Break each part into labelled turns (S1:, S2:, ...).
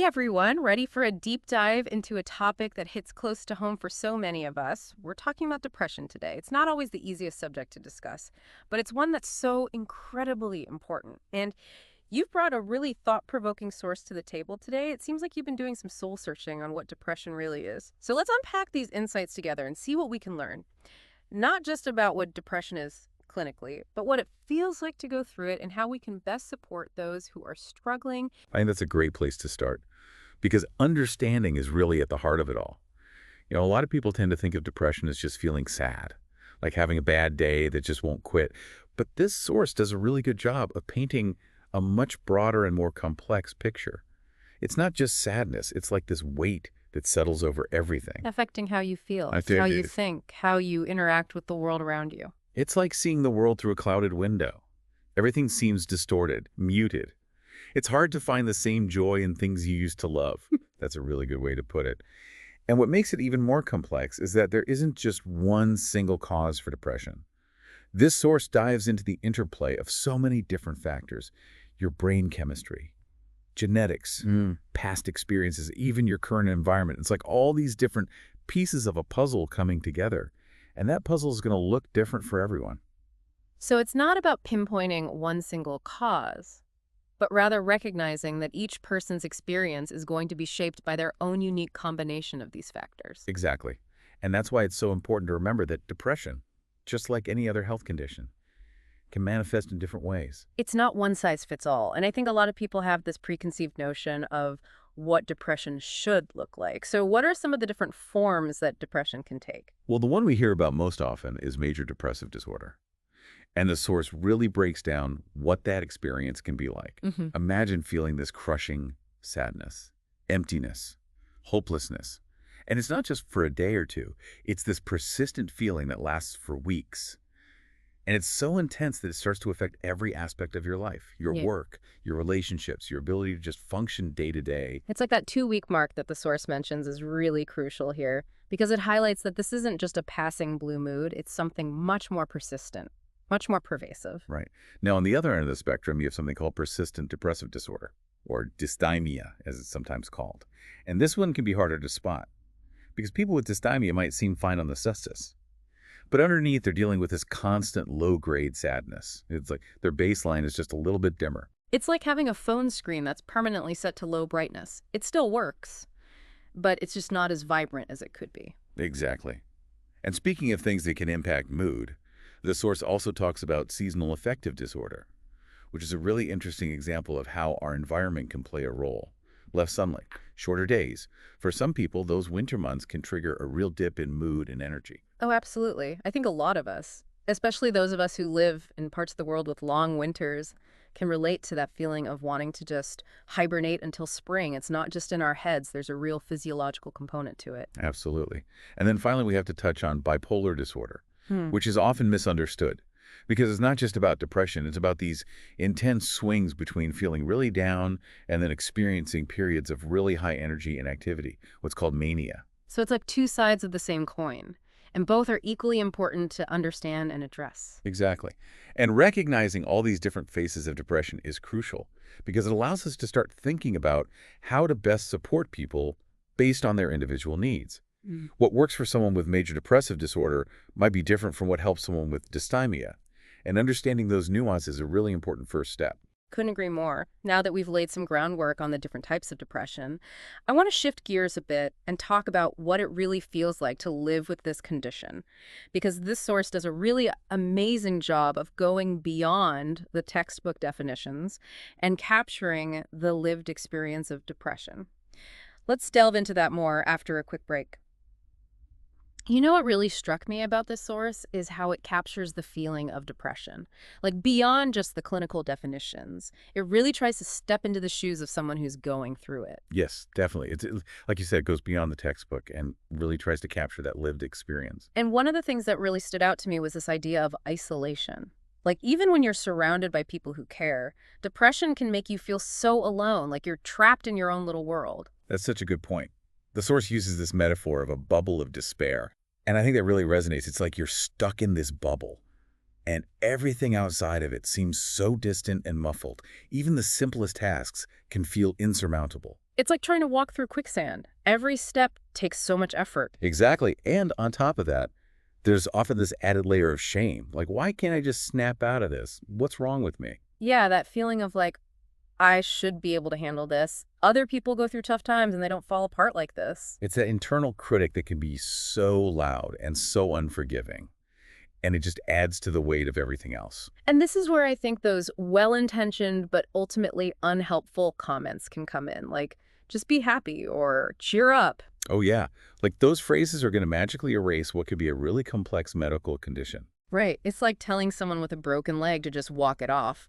S1: everyone, ready for a deep dive into a topic that hits close to home for so many of us? We're talking about depression today. It's not always the easiest subject to discuss, but it's one that's so incredibly important. And you've brought a really thought-provoking source to the table today. It seems like you've been doing some soul searching on what depression really is. So let's unpack these insights together and see what we can learn. Not just about what depression is clinically, but what it feels like to go through it and how we can best support those who are struggling.
S2: I think that's a great place to start because understanding is really at the heart of it all. A lot of people tend to think of depression as just feeling sad, like having a bad day that just won't quit. But this source does a really good job of painting a much broader and more complex picture. It's not just sadness. It's like this weight that settles over everything.
S1: Affecting how you feel,
S2: I think
S1: how you think, how you interact with the world around you.
S2: it's like seeing the world through a clouded window. Everything seems distorted, muted. It's hard to find the same joy in things you used to love. That's a really good way to put it. And what makes it even more complex is that there isn't just one single cause for depression. This source dives into the interplay of so many different factors: your brain chemistry, genetics, past experiences, even your current environment. It's like all these different pieces of a puzzle coming together. And that puzzle is going to look different for everyone.
S1: So it's not about pinpointing one single cause, but rather recognizing that each person's experience is going to be shaped by their own unique combination of these factors.
S2: Exactly. And that's why it's so important to remember that depression, just like any other health condition, can manifest in different ways.
S1: It's not one size fits all. And I think a lot of people have this preconceived notion of what depression should look like. So what are some of the different forms that depression can take?
S2: Well, the one we hear about most often is major depressive disorder. And the source really breaks down what that experience can be like. Imagine feeling this crushing sadness, emptiness, hopelessness. And it's not just for a day or two. It's this persistent feeling that lasts for weeks. And it's so intense that it starts to affect every aspect of your life, your
S1: Yeah.
S2: work, your relationships, your ability to just function day to day.
S1: It's like that 2-week mark that the source mentions is really crucial here because it highlights that this isn't just a passing blue mood, it's something much more persistent, much more pervasive.
S2: Right. Now, on the other end of the spectrum, you have something called persistent depressive disorder, or dysthymia, as it's sometimes called. And this one can be harder to spot because people with dysthymia might seem fine on the surface. But underneath, they're dealing with this constant low-grade sadness. It's like their baseline is just a little bit dimmer.
S1: It's like having a phone screen that's permanently set to low brightness. It still works, but it's just not as vibrant as it could be.
S2: Exactly. And speaking of things that can impact mood, the source also talks about seasonal affective disorder, which is a really interesting example of how our environment can play a role. Less sunlight, shorter days. For some people, those winter months can trigger a real dip in mood and energy.
S1: Oh, absolutely. I think a lot of us, especially those of us who live in parts of the world with long winters, can relate to that feeling of wanting to just hibernate until spring. It's not just in our heads. There's a real physiological component to it.
S2: Absolutely. And then finally, we have to touch on bipolar disorder,
S1: Hmm.
S2: which is often misunderstood because it's not just about depression. It's about these intense swings between feeling really down and then experiencing periods of really high energy and activity, what's called mania.
S1: So it's like two sides of the same coin, and both are equally important to understand and address.
S2: Exactly. And recognizing all these different phases of depression is crucial because it allows us to start thinking about how to best support people based on their individual needs.
S1: Mm.
S2: What works for someone with major depressive disorder might be different from what helps someone with dysthymia. And understanding those nuances is a really important first step.
S1: Couldn't agree more. Now that we've laid some groundwork on the different types of depression, I want to shift gears a bit and talk about what it really feels like to live with this condition. Because this source does a really amazing job of going beyond the textbook definitions and capturing the lived experience of depression. Let's delve into that more after a quick break. You know what really struck me about this source is how it captures the feeling of depression. Like beyond just the clinical definitions, it really tries to step into the shoes of someone who's going through it.
S2: Yes, definitely. Like you said, it goes beyond the textbook and really tries to capture that lived experience.
S1: And one of the things that really stood out to me was this idea of isolation. Like even when you're surrounded by people who care, depression can make you feel so alone, like you're trapped in your own little world.
S2: That's such a good point. The source uses this metaphor of a bubble of despair. And I think that really resonates. It's like you're stuck in this bubble, and everything outside of it seems so distant and muffled. Even the simplest tasks can feel insurmountable.
S1: It's like trying to walk through quicksand. Every step takes so much effort.
S2: Exactly. And on top of that, there's often this added layer of shame. Like, why can't I just snap out of this? What's wrong with me?
S1: Yeah, that feeling of like, I should be able to handle this. Other people go through tough times and they don't fall apart like this.
S2: It's that internal critic that can be so loud and so unforgiving, and it just adds to the weight of everything else.
S1: And this is where I think those well-intentioned but ultimately unhelpful comments can come in, like, just be happy or cheer up.
S2: Oh, yeah. Like those phrases are going to magically erase what could be a really complex medical condition.
S1: Right. It's like telling someone with a broken leg to just walk it off.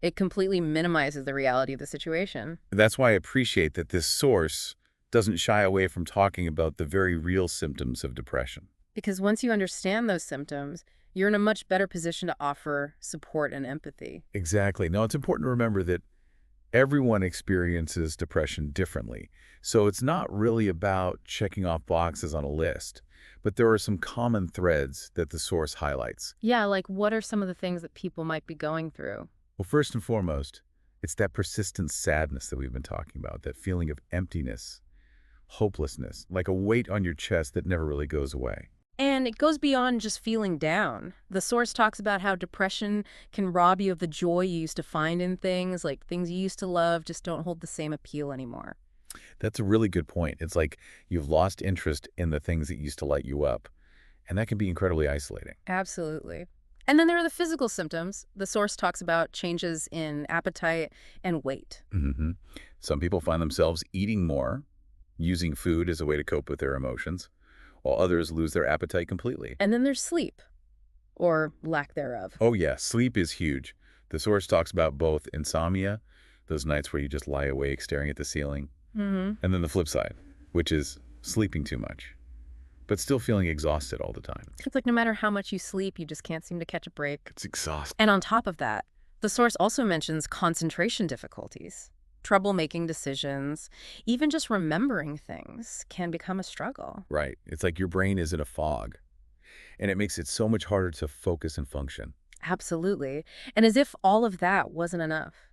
S1: It completely minimizes the reality of the situation.
S2: That's why I appreciate that this source doesn't shy away from talking about the very real symptoms of depression.
S1: Because once you understand those symptoms, you're in a much better position to offer support and empathy.
S2: Exactly. Now, it's important to remember that everyone experiences depression differently. So it's not really about checking off boxes on a list, but there are some common threads that the source highlights.
S1: Yeah, like what are some of the things that people might be going through?
S2: Well, first and foremost, it's that persistent sadness that we've been talking about, that feeling of emptiness, hopelessness, like a weight on your chest that never really goes away.
S1: And it goes beyond just feeling down. The source talks about how depression can rob you of the joy you used to find in things, like things you used to love just don't hold the same appeal anymore.
S2: That's a really good point. It's like you've lost interest in the things that used to light you up, and that can be incredibly isolating.
S1: Absolutely. And then there are the physical symptoms. The source talks about changes in appetite and weight.
S2: hmm Some people find themselves eating more, using food as a way to cope with their emotions, while others lose their appetite completely.
S1: And then there's sleep, or lack thereof.
S2: Oh yeah, sleep is huge. The source talks about both insomnia, those nights where you just lie awake staring at the ceiling,
S1: Mm-hmm.
S2: and then the flip side, which is sleeping too much, but still feeling exhausted all the time.
S1: It's like no matter how much you sleep, you just can't seem to catch a break.
S2: It's exhausting.
S1: And on top of that, the source also mentions concentration difficulties. Trouble making decisions, even just remembering things can become a struggle.
S2: Right. It's like your brain is in a fog, and it makes it so much harder to focus and function.
S1: Absolutely. And as if all of that wasn't enough,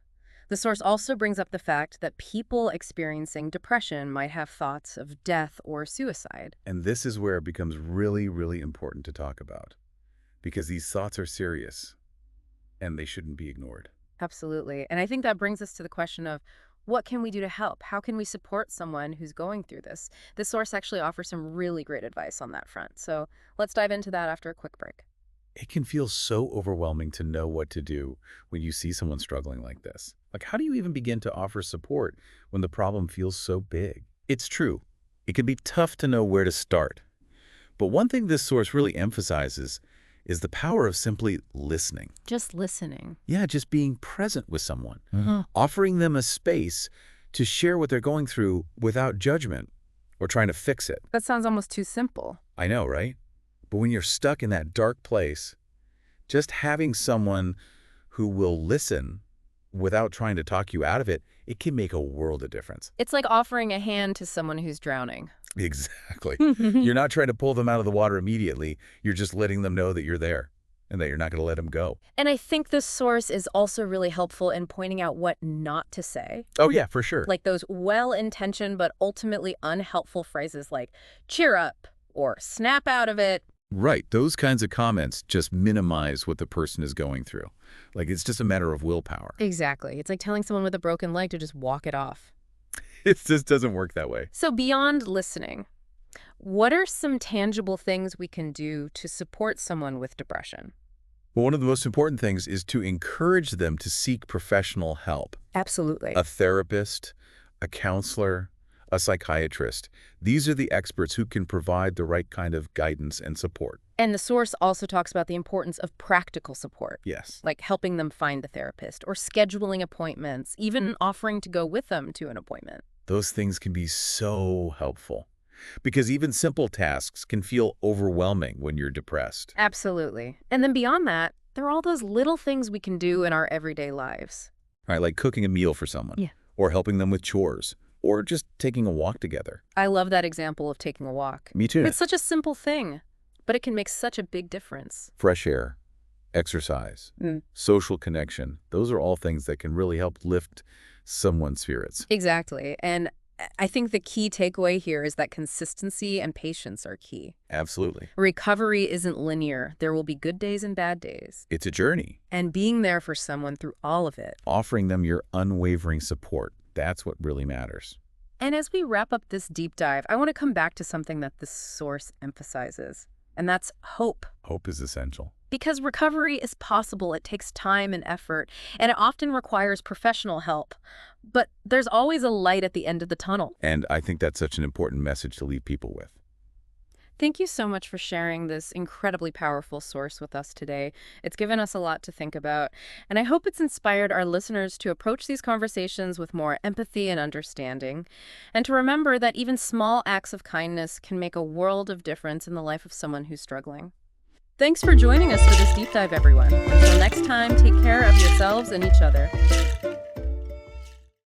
S1: the source also brings up the fact that people experiencing depression might have thoughts of death or suicide.
S2: And this is where it becomes really, really important to talk about, because these thoughts are serious, and they shouldn't be ignored.
S1: Absolutely. And I think that brings us to the question of what can we do to help? How can we support someone who's going through this? This source actually offers some really great advice on that front. So let's dive into that after a quick break.
S2: It can feel so overwhelming to know what to do when you see someone struggling like this. Like, how do you even begin to offer support when the problem feels so big? It's true. It can be tough to know where to start. But one thing this source really emphasizes is the power of simply listening.
S1: Just listening.
S2: Yeah, just being present with someone,
S1: Mhm.
S2: offering them a space to share what they're going through without judgment or trying to fix it.
S1: That sounds almost too simple.
S2: I know, right? But when you're stuck in that dark place, just having someone who will listen without trying to talk you out of it, it can make a world of difference.
S1: It's like offering a hand to someone who's drowning.
S2: Exactly.
S1: And
S2: You're not trying to pull them out of the water immediately. You're just letting them know that you're there and that you're not going to let them go.
S1: I think this source is also really helpful in pointing out what not to say.
S2: Oh, yeah, for sure.
S1: Like those well-intentioned but ultimately unhelpful phrases like cheer up or snap out of it.
S2: Right. Those kinds of comments just minimize what the person is going through. Like, it's just a matter of willpower.
S1: Exactly. It's like telling someone with a broken leg to just walk it off.
S2: It just doesn't work that way.
S1: So beyond listening, what are some tangible things we can do to support someone with depression?
S2: Well, one of the most important things is to encourage them to seek professional help.
S1: Absolutely.
S2: A therapist, a counselor, a psychiatrist. These are the experts who can provide the right kind of guidance and support.
S1: And the source also talks about the importance of practical support,
S2: Yes.
S1: like helping them find the therapist or scheduling appointments, even offering to go with them to an appointment.
S2: Those things can be so helpful because even simple tasks can feel overwhelming when you're depressed.
S1: Absolutely. And then beyond that, there are all those little things we can do in our everyday lives.
S2: All right, like cooking a meal for someone.
S1: Yeah.
S2: Or helping them with chores. Or just taking a walk together.
S1: I love that example of taking a walk.
S2: Me too.
S1: It's such a simple thing, but it can make such a big difference.
S2: Fresh air, exercise,
S1: Mm.
S2: social connection. Those are all things that can really help lift someone's spirits.
S1: Exactly. And I think the key takeaway here is that consistency and patience are key.
S2: Absolutely.
S1: Recovery isn't linear. There will be good days and bad days.
S2: It's a journey.
S1: And being there for someone through all of it.
S2: Offering them your unwavering support. That's what really matters.
S1: And as we wrap up this deep dive, I want to come back to something that this source emphasizes, and that's hope.
S2: Hope is essential.
S1: Because recovery is possible, it takes time and effort, and it often requires professional help. But there's always a light at the end of the tunnel.
S2: And I think that's such an important message to leave people with.
S1: Thank you so much for sharing this incredibly powerful source with us today. It's given us a lot to think about, and I hope it's inspired our listeners to approach these conversations with more empathy and understanding, and to remember that even small acts of kindness can make a world of difference in the life of someone who's struggling. Thanks for joining us for this deep dive, everyone. Until next time, take care of yourselves and each other.